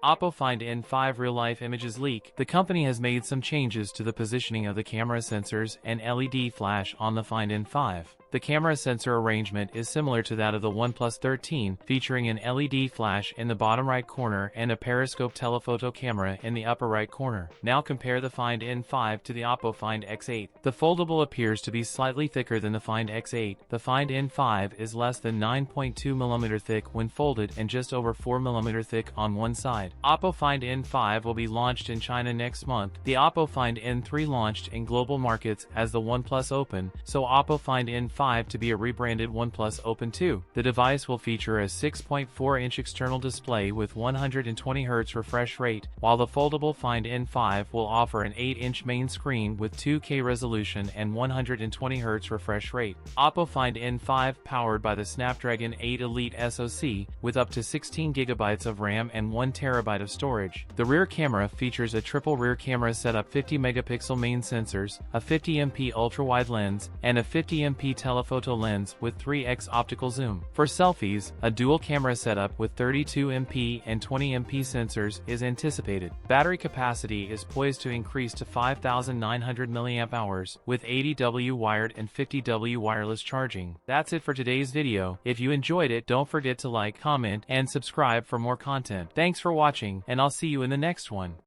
OPPO Find N5 real-life images leak. The company has made some changes to the positioning of the camera sensors and LED flash on the Find N5. The camera sensor arrangement is similar to that of the OnePlus 13, featuring an LED flash in the bottom right corner and a periscope telephoto camera in the upper right corner. Now compare the Find N5 to the OPPO Find X8. The foldable appears to be slightly thicker than the Find X8. The Find N5 is less than 9.2 mm thick when folded and just over 4 mm thick on one side. OPPO Find N5 will be launched in China next month. The OPPO Find N3 launched in global markets as the OnePlus Open, so OPPO Find N5 to be a rebranded OnePlus Open 2. The device will feature a 6.4-inch external display with 120Hz refresh rate, while the foldable Find N5 will offer an 8-inch main screen with 2K resolution and 120Hz refresh rate. OPPO Find N5 powered by the Snapdragon 8 Elite SoC with up to 16GB of RAM and 1TB of storage. The rear camera features a triple rear camera setup, 50-megapixel main sensors, a 50MP ultra-wide lens, and a 50MP telephoto lens with 3x optical zoom. For selfies, a dual camera setup with 32MP and 20MP sensors is anticipated. Battery capacity is poised to increase to 5,900 mAh with 80W wired and 50W wireless charging. That's it for today's video. If you enjoyed it, don't forget to like, comment, and subscribe for more content. Thanks for watching, and I'll see you in the next one.